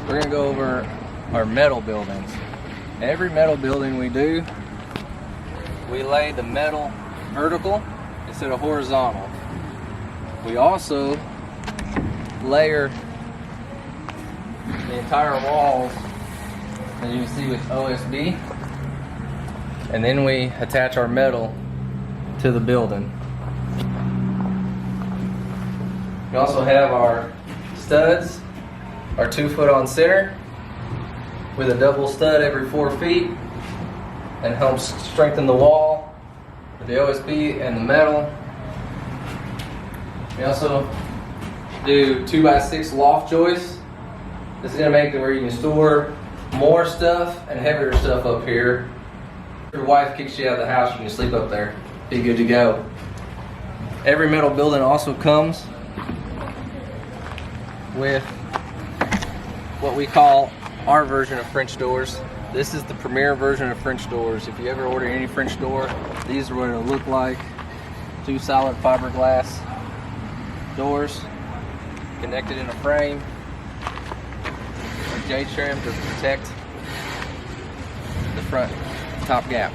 we're gonna go over our metal buildings. Every metal building we do, we lay the metal vertical instead of horizontal. We also layer the entire walls, as you can see, with OSB, and then we attach our metal to the building. We also have our studs, our 2 foot on center, with a double stud every 4 feet, and helps strengthen the wall with the OSB and the metal. We also do 2x6 loft joists. This is going to make it where you can store more stuff and heavier stuff up here. If your wife kicks you out of the house, you can sleep up there. Be good to go. Every metal building also comes with what we call our version of French doors. This is the premier version of French doors. If you ever order any French door, these are what it'll look like. 2 solid fiberglass doors connected in a frame with J-trim to protect the front top gap.